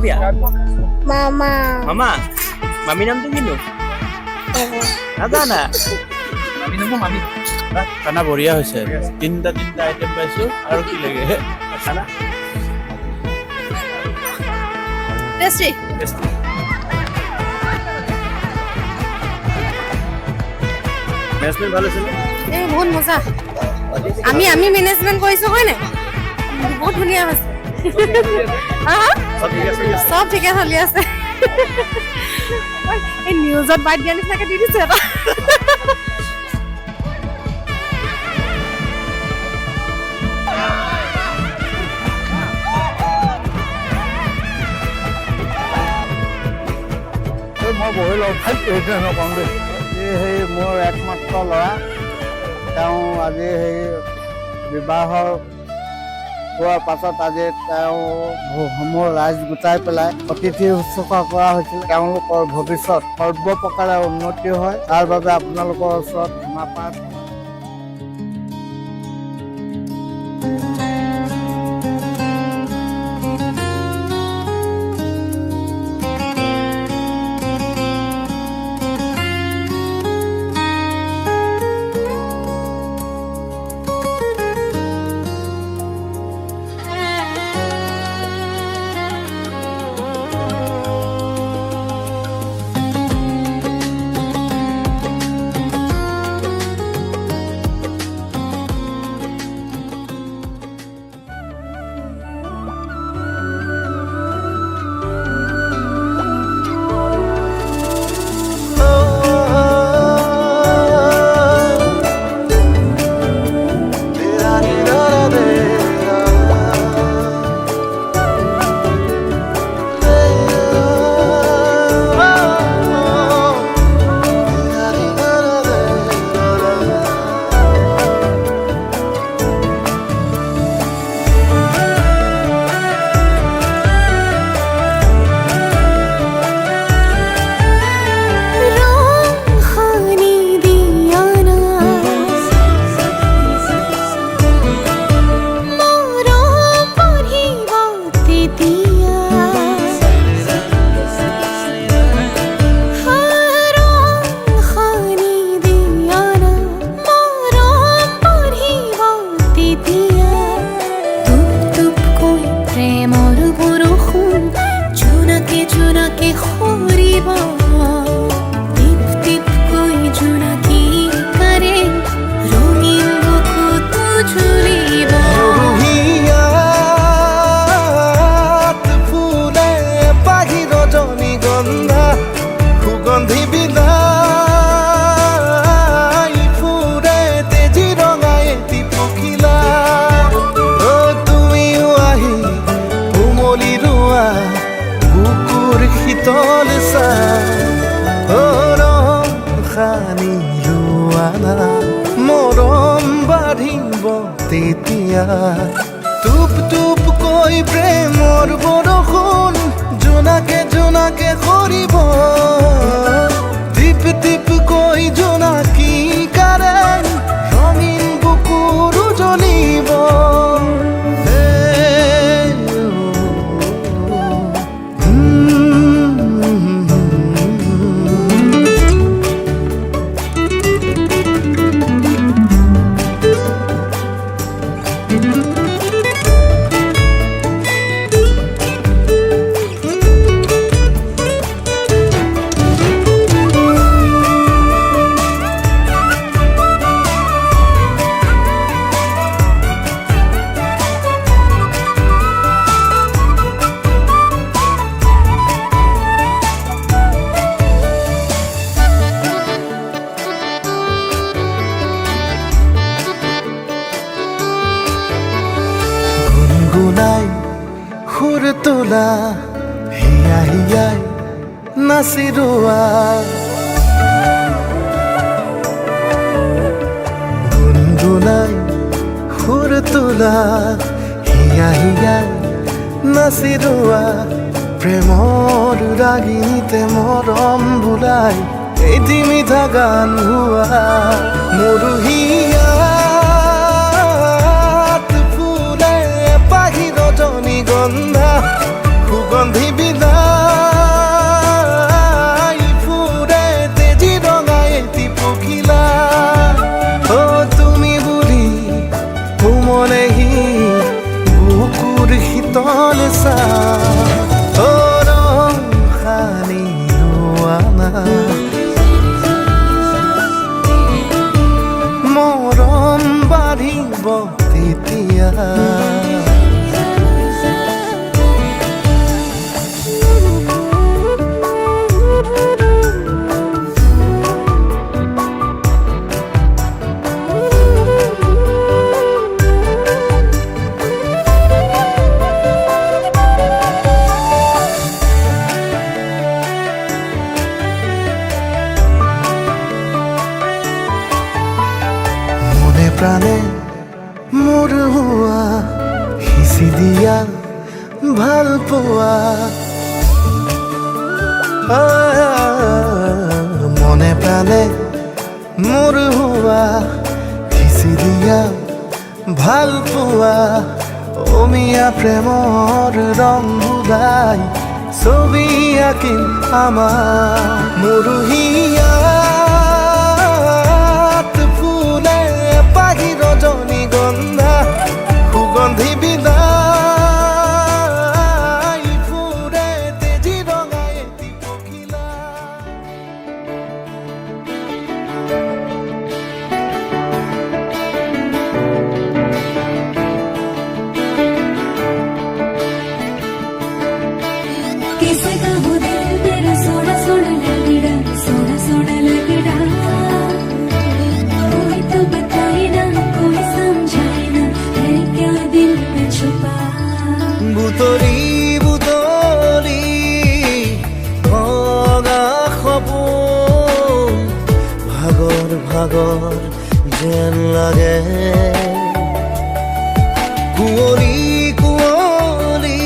বিয়া মামা মামা মামী নামটো কিনো নাজানা মামী নামটো মামী খানা বঢ়িয়া হৈছে তিনিটা আইটেম পাইছো আৰু কি লাগে খানা টেস্টি মেনেজমেণ্ট ভাল হৈছে এই বহুত মজা আমি মেনেজমেণ্ট কৰিছো হয় নাই বহুত ধুনীয়া হৈছে সব ঠিকে চলি আছে এই নিউজত বাইট দিয়া নিচিনাকে দি দিছে এটা মই বহি লওঁ এইটোৱে নকওঁ দেই সেই মোৰ একমাত্ৰ ল'ৰা তেওঁ আজি সেই বিবাহৰ হোৱাৰ পাছত আজি তেওঁ সমূহ ৰাইজ গোটাই পেলাই অতিথি শুশ্ৰূষা কৰা হৈছিল তেওঁলোকৰ ভৱিষ্যত সৰ্বপ্ৰকাৰে উন্নতি হয় তাৰ বাবে আপোনালোকৰ ওচৰত ক্ষমা প্ৰাৰ্থনা মৰম বাঢ়িব তেতিয়া টুপ টুপ কৈ প্ৰেমৰ বৰষুণ জোনাকে জোনাকে সৰিব টিপ টিপ কৈ জোনাকী কাৰেণ্ট ৰঙীন বুকুৰো জ্বলিব গুনগুনাই সুৰ তোলা হিয়া হিয়াই নাচিৰোৱা গুনগুনাই সুৰ তোলা হিয়া হিয়াই নাচিৰোৱা প্ৰেমৰ ৰাগিনীতে মৰম বোলাই এটি মিঠা গান গোৱা মৰুহিয়া গন্ধা সুগন্ধি বিনা পোৱা মনে প্ৰাণে মোৰ হোৱা সিঁচি দিয়া ভাল পোৱা অমিয়া প্ৰেমৰ ৰং বুদাই ছবি আঁকিম আমাৰ মৰুহিয়াত ফুলে পাহি ৰজনীগন্ধা সুগন্ধি বিলাই ফুৰে তেজি ৰঙাই এটি পখিলা कैसे कहूँ दिल मेरा सोना सोना लगड़ा कोई तो बताए ना कोई समझाए ना है क्या दिल में छुपा বুতৰি বুতৰি ভগা সপোন ভাগৰ ভাগৰ যেন লাগে কুঁৱলী কুঁৱলী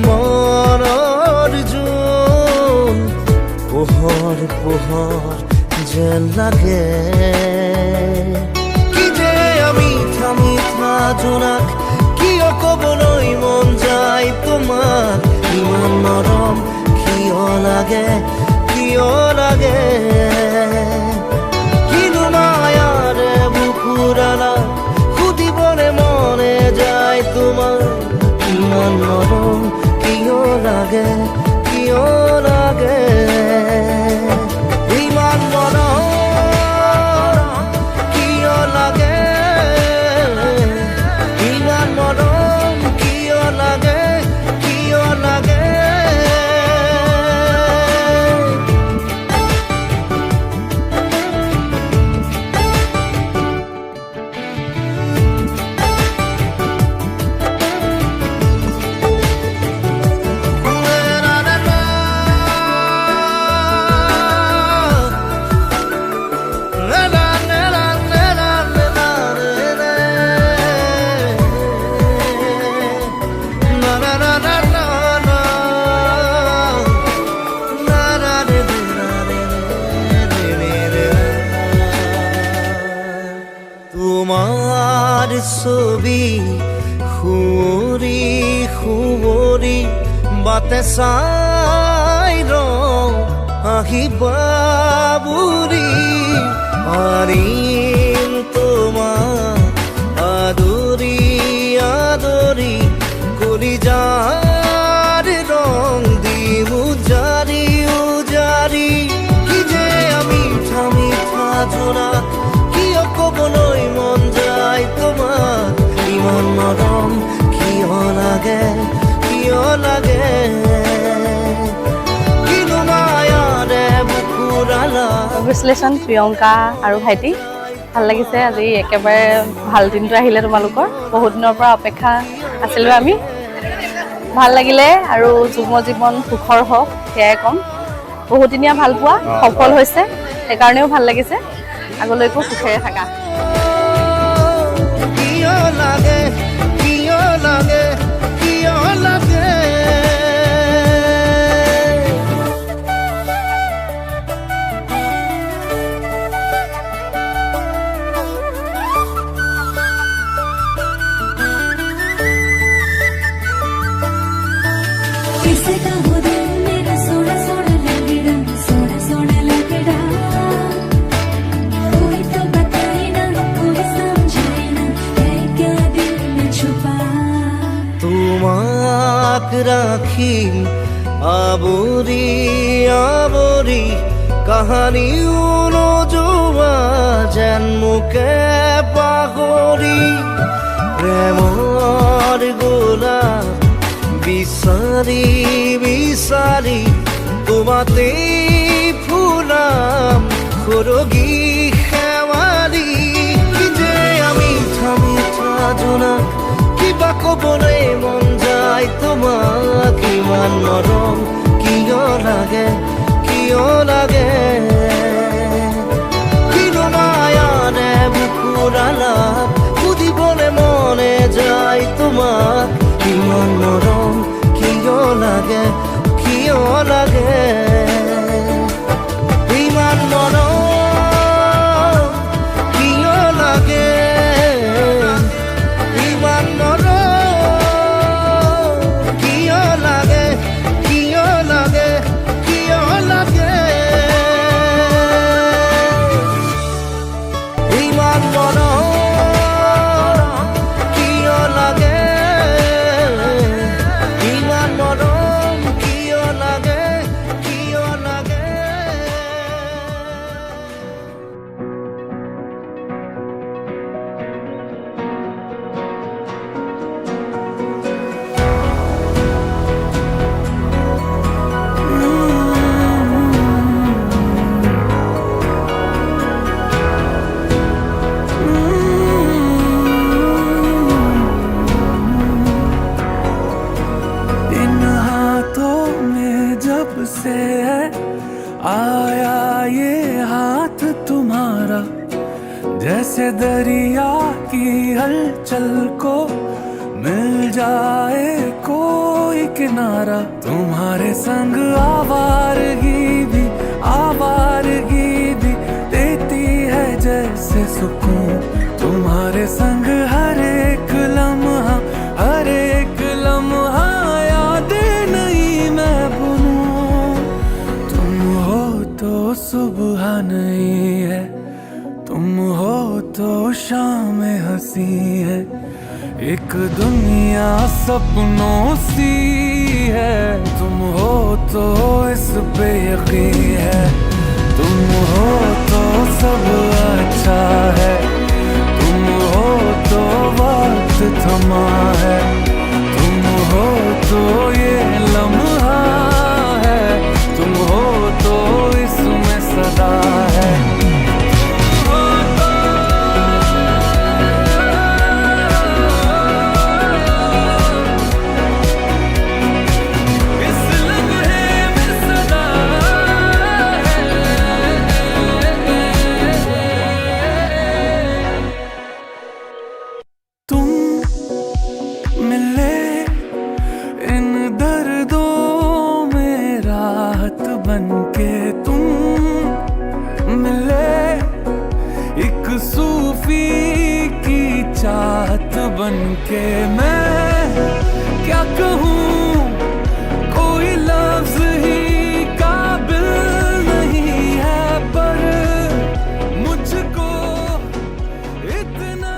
মনৰ জোন পোহৰ পোহৰ যেন লাগে কি যে আমি থামি থা জোনাক কিয় ক'বলৈ মন যায় তোমাক ইমান নৰম কিয় লাগে কিনো মায়াৰে বুকুৰালা সুধিবলে মনে যায় তোমাক ইমান নৰম কিয় লাগে ইমান মৰম কিয় লাগে ইমান মৰম কিয় লাগে তোমাৰ ছবি সুঁৱৰি সুঁৱৰি বাটে চাই ৰওঁ আহিবা বুলি পাৰিম তোমাক আদৰি আদৰি কলিজাৰ ৰং দিম উজাৰি উজাৰি কি যে আমি থামি থা জোনাক কিয় ক'বলৈ মন যায় তোমাক ইমান মৰম কিয় লাগে কিনো মায়াৰে বুকুৰালা কংগ্ৰেচুলেশ্যন প্ৰিয়ংকা আৰু ভাইটি ভাল লাগিছে আজি একেবাৰে ভাল দিনটো আহিলে তোমালোকৰ বহুত দিনৰ পৰা অপেক্ষা আছিলোঁ আমি ভাল লাগিলে আৰু যুগ্ম জীৱন সুখৰ হওক সেয়াই ক'ম বহুদিনীয়া ভাল পোৱা সফল হৈছে সেইকাৰণেও ভাল লাগিছে আগলৈকো সুখেৰে থাকা কিয় লাগে कैसे कहूँ दिल मेरा सोना सोना लगड़ा कोई तो बताए ना कोई समझाए ना है क्या दिल में छुपा তোমাক ৰাখিম আবৰি আবৰি কাহানিও নোযোৱা যেন মোকে পাহৰি প্ৰেমৰ গোলাপ বিচাৰি বিচাৰি তোমাতে ফুলাম সৰগী শেৱালি কি যে আমি থামি থা জোনাক কিবা ক'বলৈ মন যায় তোমাক ইমান নৰম কিয় লাগে কিনো মায়াৰে বুকুৰালাপ সুধিবলে মনে যায় তোমাক ইমান নৰম से है आया ये हाथ तुम्हारा, जैसे दरिया की हलचल को मिल जाए कोई किनारा। तुम्हारे संग आवारगी भी देती है जैसे सुकून। तुम्हारे संग हर एक लम्हा यादें नहीं मैं भूलूं। तुम हो तो सुबह नहीं है, तुम हो तो शाम हंसी है, एक दुनिया सपनों सी है। तुम हो तो इस पे यकीन है, तुम हो तो सब अच्छा है, तुम हो तो वक्त थमा है, तुम हो तो ये लम्हा है, तुम हो तो इसमें सदा है। बनके तुम मिले, एक सूफी की चाहत बनके मैं क्या कहूँ, कोई लफ्ज ही काबिल नहीं है, पर मुझको इतना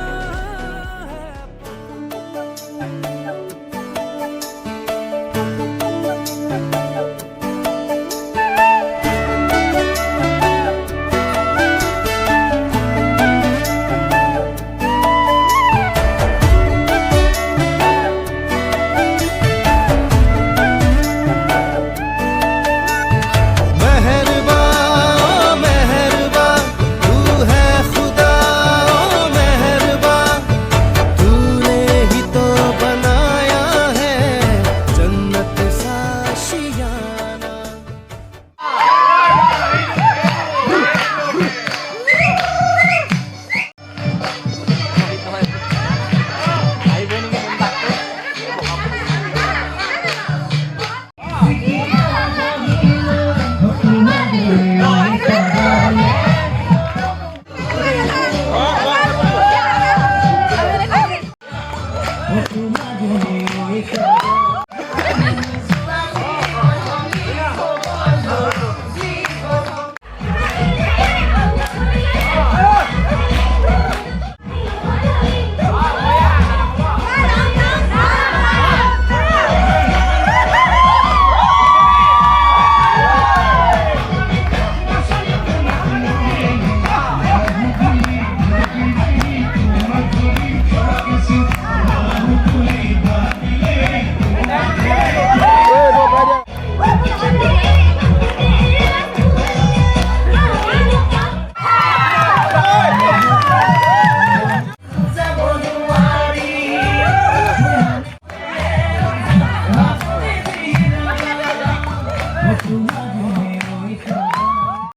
तुम्हारा